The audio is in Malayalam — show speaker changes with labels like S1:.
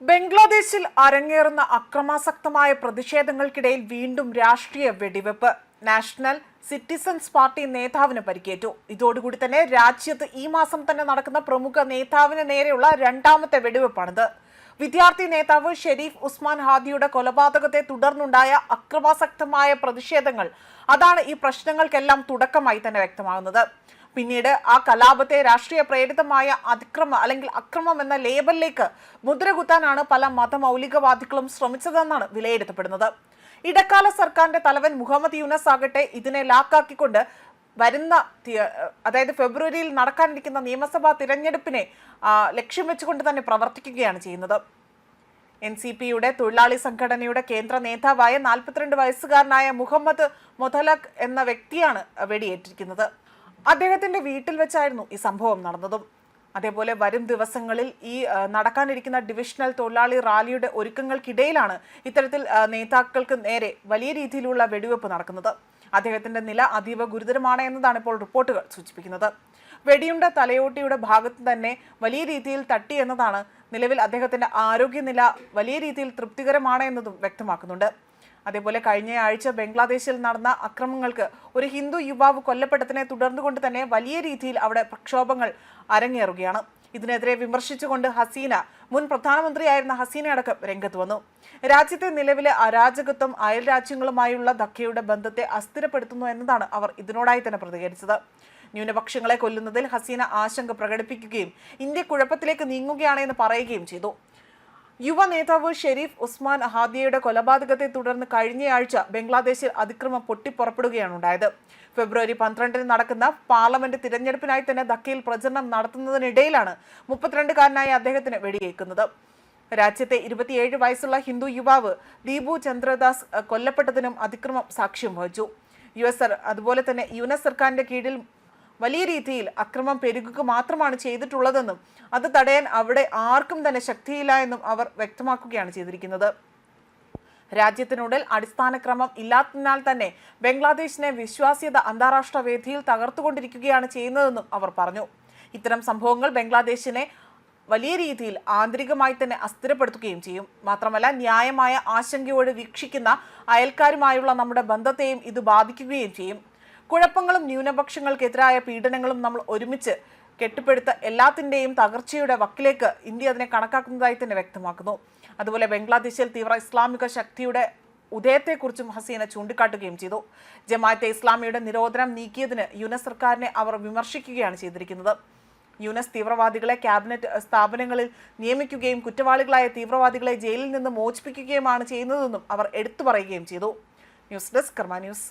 S1: ബംഗ്ലാദേശിൽ അരങ്ങേറുന്ന അക്രമാസക്തമായ പ്രതിഷേധങ്ങൾക്കിടയിൽ വീണ്ടും രാഷ്ട്രീയ വെടിവെപ്പ്. നാഷണൽ സിറ്റിസൺസ് പാർട്ടി നേതാവിന് പരിക്കേറ്റു. ഇതോടുകൂടി തന്നെ രാജ്യത്ത് ഈ മാസം തന്നെ നടക്കുന്ന പ്രമുഖ നേതാവിന് നേരെയുള്ള രണ്ടാമത്തെ വെടിവെപ്പാണിത്. വിദ്യാർത്ഥി നേതാവ് ഷെരീഫ് ഉസ്മാൻ ഹാദിയുടെ കൊലപാതകത്തെ തുടർന്നുണ്ടായ അക്രമാസക്തമായ പ്രതിഷേധങ്ങൾ അതാണ് ഈ പ്രശ്നങ്ങൾക്കെല്ലാം തുടക്കമായി തന്നെ വ്യക്തമാകുന്നത്. പിന്നീട് ആ കലാപത്തെ രാഷ്ട്രീയ പ്രേരിതമായ അക്രമം എന്ന ലേബലിലേക്ക് മുദ്രകുത്താനാണ് പല മതമൗലികവാദികളും ശ്രമിച്ചതെന്നാണ് വിലയിരുത്തപ്പെടുന്നത്. ഇടക്കാല സർക്കാരിന്റെ തലവൻ മുഹമ്മദ് യൂനസ് ആകട്ടെ ഇതിനെ ലാക്കാക്കിക്കൊണ്ട് വരുന്ന ഫെബ്രുവരിയിൽ നടക്കാനിരിക്കുന്ന നിയമസഭാ തിരഞ്ഞെടുപ്പിനെ ലക്ഷ്യം വെച്ചുകൊണ്ട് തന്നെ പ്രവർത്തിക്കുകയാണ് ചെയ്യുന്നത്. NCPയുടെ തൊഴിലാളി സംഘടനയുടെ കേന്ദ്ര നേതാവായ 42 വയസ്സുകാരനായ മുഹമ്മദ് മൊതലക് എന്ന വ്യക്തിയാണ് വെടിയേറ്റിരിക്കുന്നത്. അദ്ദേഹത്തിന്റെ വീട്ടിൽ വെച്ചായിരുന്നു ഈ സംഭവം നടന്നതും. അതേപോലെ വരും ദിവസങ്ങളിൽ ഈ നടക്കാനിരിക്കുന്ന ഡിവിഷണൽ തൊഴിലാളി റാലിയുടെ ഒരുക്കങ്ങൾക്കിടയിലാണ് ഇത്തരത്തിൽ നേതാക്കൾക്ക് നേരെ വലിയ രീതിയിലുള്ള വെടിവെപ്പ് നടക്കുന്നത്. അദ്ദേഹത്തിന്റെ നില അതീവ ഗുരുതരമാണ് എന്നതാണ് ഇപ്പോൾ റിപ്പോർട്ടുകൾ സൂചിപ്പിക്കുന്നത്. വെടിയുണ്ട തലയോട്ടിയുടെ ഭാഗത്ത് തന്നെ വലിയ രീതിയിൽ തട്ടി എന്നതാണ് നിലവിൽ അദ്ദേഹത്തിന്റെ ആരോഗ്യനില വലിയ രീതിയിൽ തൃപ്തികരമാണ് എന്നതും വ്യക്തമാക്കുന്നുണ്ട്. അതേപോലെ കഴിഞ്ഞ ആഴ്ച ബംഗ്ലാദേശിൽ നടന്ന അക്രമങ്ങൾക്ക് ഒരു ഹിന്ദു യുവാവ് കൊല്ലപ്പെട്ടതിനെ തുടർന്നുകൊണ്ട് തന്നെ വലിയ രീതിയിൽ അവിടെ പ്രക്ഷോഭങ്ങൾ അരങ്ങേറുകയാണ്. ഇതിനെതിരെ വിമർശിച്ചുകൊണ്ട് മുൻ പ്രധാനമന്ത്രിയായിരുന്ന ഹസീന അടക്കം രംഗത്ത് വന്നു. രാജ്യത്തെ നിലവിലെ അരാജകത്വം അയൽ രാജ്യങ്ങളുമായുള്ള ധക്കയുടെ ബന്ധത്തെ അസ്ഥിരപ്പെടുത്തുന്നു എന്നതാണ് അവർ ഇതിനോടായി തന്നെ പ്രതികരിച്ചത്. ന്യൂനപക്ഷങ്ങളെ കൊല്ലുന്നതിൽ ഹസീന ആശങ്ക പ്രകടിപ്പിക്കുകയും ഇന്ത്യ കുഴപ്പത്തിലേക്ക് നീങ്ങുകയാണെന്ന് പറയുകയും ചെയ്തു. യുവ നേതാവ് ഷെരീഫ് ഉസ്മാൻ ഹാദിയുടെ കൊലപാതകത്തെ തുടർന്ന് കഴിഞ്ഞയാഴ്ച ബംഗ്ലാദേശിൽ അതിക്രമം പൊട്ടിപ്പുറപ്പെടുകയാണ് ഉണ്ടായത്. ഫെബ്രുവരി 12 നടക്കുന്ന പാർലമെന്റ് തിരഞ്ഞെടുപ്പിനായി തന്നെ ധക്കയിൽ പ്രചരണം നടത്തുന്നതിനിടയിലാണ് 32-കാരനായ അദ്ദേഹത്തിന് വെടിയേക്കുന്നത്. രാജ്യത്തെ 27 വയസ്സുള്ള ഹിന്ദു യുവാവ് ദീപു ചന്ദ്രദാസ് കൊല്ലപ്പെട്ടതിനും അതിക്രമം സാക്ഷ്യം വഹിച്ചു. അതുപോലെ തന്നെ യുനസ് സർക്കാരിന്റെ കീഴിൽ വലിയ രീതിയിൽ അക്രമം പെരുകുക മാത്രമാണ് ചെയ്തിട്ടുള്ളതെന്നും അത് തടയാൻ അവിടെ ആർക്കും തന്നെ ശക്തിയില്ല എന്നും അവർ വ്യക്തമാക്കുകയാണ് ചെയ്തിരിക്കുന്നത്. രാജ്യത്തിനുള്ളിൽ അടിസ്ഥാനക്രമം ഇല്ലാത്തതിനാൽ തന്നെ ബംഗ്ലാദേശിനെ വിശ്വാസ്യത അന്താരാഷ്ട്ര വേദിയിൽ തകർത്തുകൊണ്ടിരിക്കുകയാണ് ചെയ്യുന്നതെന്നും അവർ പറഞ്ഞു. ഇത്തരം സംഭവങ്ങൾ ബംഗ്ലാദേശിനെ വലിയ രീതിയിൽ ആന്തരികമായി തന്നെ അസ്ഥിരപ്പെടുത്തുകയും ചെയ്യും. മാത്രമല്ല ന്യായമായ ആശങ്കയോടെ വീക്ഷിക്കുന്ന അയൽക്കാരുമായുള്ള നമ്മുടെ ബന്ധത്തെയും ഇത് ബാധിക്കുകയും ചെയ്യും. കുഴപ്പങ്ങളും ന്യൂനപക്ഷങ്ങൾക്കെതിരായ പീഡനങ്ങളും നമ്മൾ ഒരുമിച്ച് കെട്ടിപ്പടുത്ത എല്ലാത്തിൻ്റെയും തകർച്ചയുടെ വക്കിലേക്ക് ഇന്ത്യ അതിനെ കണക്കാക്കുന്നതായി തന്നെ വ്യക്തമാക്കുന്നു. അതുപോലെ ബംഗ്ലാദേശിൽ തീവ്ര ഇസ്ലാമിക ശക്തിയുടെ ഉദയത്തെക്കുറിച്ചും ഹസീന ചൂണ്ടിക്കാട്ടുകയും ചെയ്തു. ജമാഅത്തെ ഇസ്ലാമിയുടെ നിരോധനം നീക്കിയതിന് യുനസ് സർക്കാരിനെ അവർ വിമർശിക്കുകയാണ് ചെയ്തിരിക്കുന്നത്. യുനസ് തീവ്രവാദികളെ ക്യാബിനറ്റ് സ്ഥാപനങ്ങളിൽ നിയമിക്കുകയും കുറ്റവാളികളായ തീവ്രവാദികളെ ജയിലിൽ നിന്ന് മോചിപ്പിക്കുകയുമാണ് ചെയ്യുന്നതെന്നും അവർ എടുത്തു പറയുകയും ചെയ്തു. ന്യൂസ് ഡെസ്ക് കർമ്മ ന്യൂസ്.